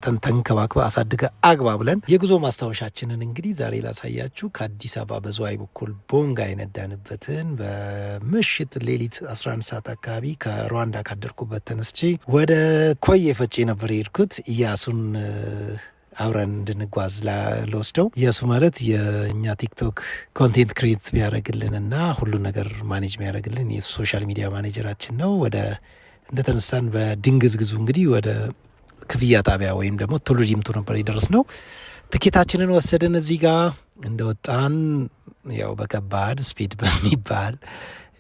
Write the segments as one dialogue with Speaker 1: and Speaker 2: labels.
Speaker 1: መጠን ተንከባክበ አሳድገ አግባ ብለን የጉዞ ማስታወሻችንን እንግዲህ ዛሬ ላሳያችሁ። ከአዲስ አበባ በዝዋይ በኩል ቦንጋ የነዳንበትን በምሽት ሌሊት 11 ሰዓት አካባቢ ከሩዋንዳ ካደርኩበት ተነስቼ ወደ ኮዬ ፈጬ ነበር የሄድኩት። እያሱን አብረን እንድንጓዝ ለወስደው እያሱ ማለት የእኛ ቲክቶክ ኮንቴንት ክሬት ቢያደርግልንና ሁሉ ነገር ማኔጅ ቢያደርግልን የሶሻል ሚዲያ ማኔጀራችን ነው። ወደ እንደተነሳን በድንግዝግዙ እንግዲህ ወደ ክፍያ ጣቢያ ወይም ደግሞ ቱሉ ዲምቱ ነበር የደረስነው። ትኬታችንን ወሰድን። እዚህ ጋር እንደወጣን ያው በከባድ ስፒድ በሚባል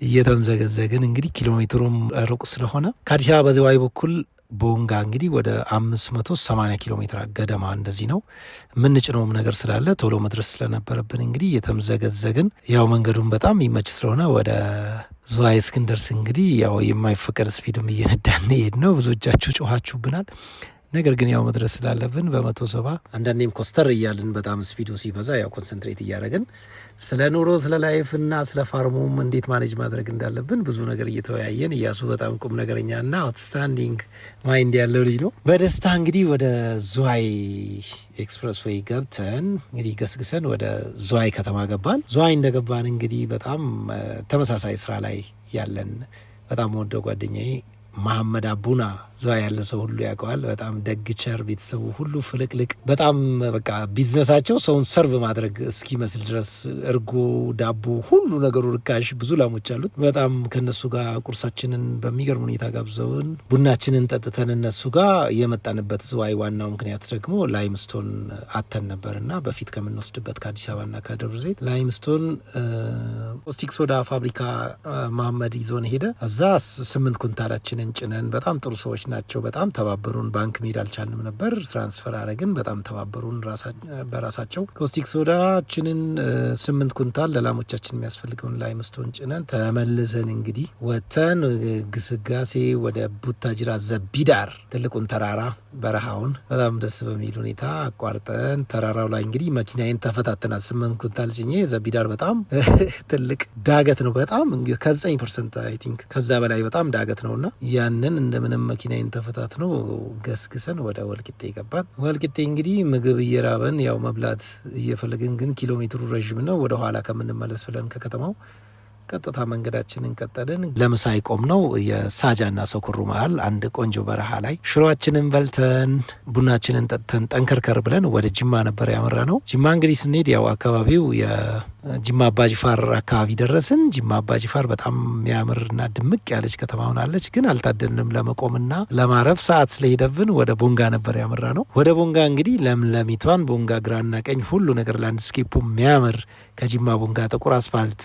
Speaker 1: እየተንዘገዘግን እንግዲህ ኪሎ ሜትሩም ሩቅ ስለሆነ ከአዲስ አበባ በዝዋይ በኩል ቦንጋ እንግዲህ ወደ 580 ኪሎ ሜትር ገደማ እንደዚህ ነው። የምንጭነውም ነገር ስላለ ቶሎ መድረስ ስለነበረብን እንግዲህ የተምዘገዘግን ያው መንገዱን በጣም ይመች ስለሆነ ወደ ዝዋይ እስክንደርስ እንግዲህ ያው የማይፈቀድ ስፒድም እየነዳን ሄድ ነው። ብዙዎቻችሁ ጮኋችሁብናል። ነገር ግን ያው መድረስ ስላለብን በ170 አንዳንዴም ኮስተር እያልን በጣም ስፒዱ ሲበዛ ያው ኮንሰንትሬት እያደረግን ስለ ኑሮ ስለ ላይፍ እና ስለ ፋርሙም እንዴት ማኔጅ ማድረግ እንዳለብን ብዙ ነገር እየተወያየን እያሱ በጣም ቁም ነገረኛ እና አውትስታንዲንግ ማይንድ ያለው ልጅ ነው። በደስታ እንግዲህ ወደ ዝዋይ ኤክስፕረስ ዌይ ገብተን እንግዲህ ገስግሰን ወደ ዝዋይ ከተማ ገባን። ዝዋይ እንደገባን እንግዲህ በጣም ተመሳሳይ ስራ ላይ ያለን በጣም ወደው ጓደኛዬ መሐመድ አቡና ዝዋይ ያለ ሰው ሁሉ ያውቀዋል። በጣም ደግ ቸር፣ ቤተሰቡ ሁሉ ፍልቅልቅ፣ በጣም በቃ ቢዝነሳቸው ሰውን ሰርቭ ማድረግ እስኪመስል ድረስ እርጎ፣ ዳቦ፣ ሁሉ ነገሩ ርካሽ፣ ብዙ ላሞች አሉት። በጣም ከነሱ ጋር ቁርሳችንን በሚገርም ሁኔታ ጋብዘውን ቡናችንን ጠጥተን እነሱ ጋር የመጣንበት ዝዋይ ዋናው ምክንያት ደግሞ ላይምስቶን አተን ነበርና በፊት ከምንወስድበት ከአዲስ አበባና ከደብረ ዘይት ላይምስቶን ፖስቲክ ሶዳ ፋብሪካ መሐመድ ይዞን ሄደ። እዛ 8 ኩንታላችንን ጭነን በጣም ጥሩ ሰዎች ናቸው። በጣም ተባበሩን። ባንክ መሄድ አልቻልንም ነበር። ትራንስፈር አረግን። በጣም ተባበሩን በራሳቸው። ኮስቲክ ሶዳችንን 8 ኩንታል ለላሞቻችን የሚያስፈልገውን ላይምስቶን ጭነን ተመልሰን እንግዲህ ወተን ግስጋሴ ወደ ቡታጅራ ዘቢዳር ትልቁን ተራራ በረሃውን በጣም ደስ በሚል ሁኔታ አቋርጠን ተራራው ላይ እንግዲህ መኪናዬን ተፈታተናል። 8 ኩንታል ጭኜ ዘቢዳር በጣም ትልቅ ዳገት ነው። በጣም ከ9% አይ ቲንክ ከዛ በላይ በጣም ዳገት ነውና ያንን እንደምንም መኪናዬን ተፈታት ነው ገስግሰን ወደ ወልቂጤ ገባን። ወልቂጤ እንግዲህ ምግብ እየራበን ያው መብላት እየፈለግን ግን ኪሎ ሜትሩ ረዥም ነው። ወደ ኋላ ከምንመለስ ብለን ከከተማው ቀጥታ መንገዳችንን ቀጠልን። ለምሳ ይቆም ነው የሳጃና ሶኮሩ መሃል አንድ ቆንጆ በረሃ ላይ ሽሮአችንን በልተን ቡናችንን ጠጥተን ጠንከርከር ብለን ወደ ጅማ ነበር ያመራ ነው። ጅማ እንግዲህ ስንሄድ ያው አካባቢው የጅማ አባጅፋር አካባቢ ደረስን። ጅማ አባጅፋር በጣም የሚያምርና ድምቅ ያለች ከተማ ሆናለች። ግን አልታደልንም ለመቆምና ለማረፍ ሰዓት ስለሄደብን ወደ ቦንጋ ነበር ያመራ ነው። ወደ ቦንጋ እንግዲህ ለምለሚቷን ቦንጋ ግራና ቀኝ ሁሉ ነገር ላንድስኬፑ የሚያምር ከጅማ ቦንጋ ጥቁር አስፋልት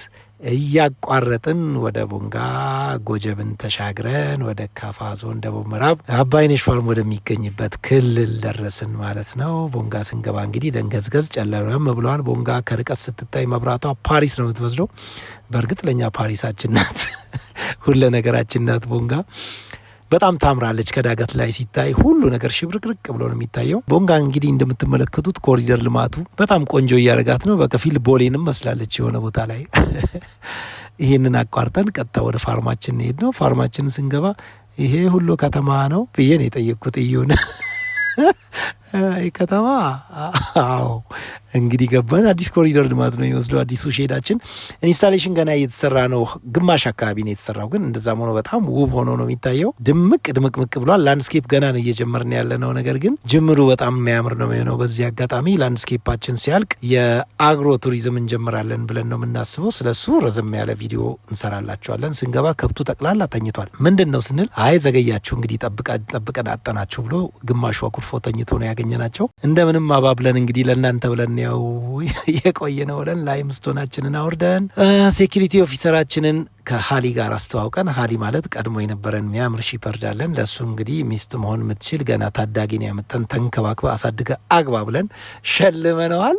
Speaker 1: እያቋረጥን ወደ ቦንጋ ጎጀብን ተሻግረን ወደ ካፋ ዞን ደቡብ ምዕራብ አባይነሽ ፋርም ወደሚገኝበት ክልል ደረስን ማለት ነው። ቦንጋ ስንገባ እንግዲህ ደንገዝገዝ ጨለመም ብለዋል። ቦንጋ ከርቀት ስትታይ መብራቷ ፓሪስ ነው የምትወስደው። በእርግጥ ለእኛ ፓሪሳችን ናት፣ ሁለ ነገራችን ናት ቦንጋ። በጣም ታምራለች። ከዳገት ላይ ሲታይ ሁሉ ነገር ሽብርቅርቅ ብሎ ነው የሚታየው። ቦንጋ እንግዲህ እንደምትመለከቱት ኮሪደር ልማቱ በጣም ቆንጆ እያደረጋት ነው። በከፊል ቦሌንም መስላለች የሆነ ቦታ ላይ። ይህንን አቋርጠን ቀጥታ ወደ ፋርማችን ሄድ ነው። ፋርማችን ስንገባ ይሄ ሁሉ ከተማ ነው ብዬ ነው የጠየቅኩት እዩን። ከተማ አዎ እንግዲህ ገባን። አዲስ ኮሪደር ልማት ነው የሚወስደው። አዲሱ ሼዳችን ኢንስታሌሽን ገና እየተሰራ ነው። ግማሽ አካባቢ ነው የተሰራው፣ ግን እንደዛም ሆኖ በጣም ውብ ሆኖ ነው የሚታየው። ድምቅምቅ ብሏል። ላንድስኬፕ ገና ነው እየጀመርን ያለ ነው። ነገር ግን ጅምሩ በጣም የሚያምር ነው የሚሆነው። በዚህ አጋጣሚ ላንድስኬፓችን ሲያልቅ የአግሮ ቱሪዝም እንጀምራለን ብለን ነው የምናስበው። ስለሱ ረዘም ያለ ቪዲዮ እንሰራላችኋለን። ስንገባ ከብቱ ጠቅላላ ተኝቷል። ምንድን ነው ስንል አይ ዘገያችሁ እንግዲህ ጠብቀን አጠናችሁ ብሎ ግማሹ አኩርፎ ተኝቶ ነው ያገኘናቸው። እንደምንም አባብለን እንግዲህ ለእናንተ ብለን ያው የቆየ ነው ብለን ላይምስቶናችንን አውርደን ሴኩሪቲ ኦፊሰራችንን ከሃሊ ጋር አስተዋውቀን፣ ሃሊ ማለት ቀድሞ የነበረን የሚያምር ሺፐርድ አለን። ለሱ እንግዲህ ሚስት መሆን የምትችል ገና ታዳጊን ያመጣን ተንከባክበ አሳድገ አግባ ብለን ሸልመነዋል።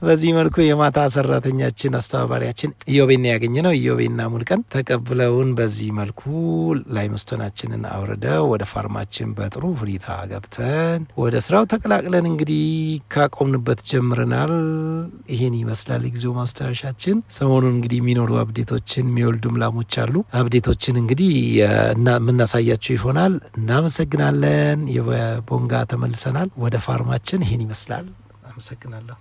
Speaker 1: በዚህ መልኩ የማታ ሰራተኛችን አስተባባሪያችን ኢዮቤን ያገኘ ነው። ኢዮቤና ሙልቀን ተቀብለውን በዚህ መልኩ ላይምስቶናችንን አውርደው ወደ ፋርማችን በጥሩ ሁኔታ ገብተን ወደ ስራው ተቀላቅለን እንግዲህ ካቆምንበት ጀምረናል። ይሄን ይመስላል የጊዜው ማስታወሻችን። ሰሞኑን እንግዲህ የሚኖሩ አብዴቶች ላሞችን የሚወልዱም ላሞች አሉ። አብዴቶችን እንግዲህ የምናሳያችሁ ይሆናል። እናመሰግናለን። የቦንጋ ተመልሰናል ወደ ፋርማችን። ይህን ይመስላል። አመሰግናለሁ።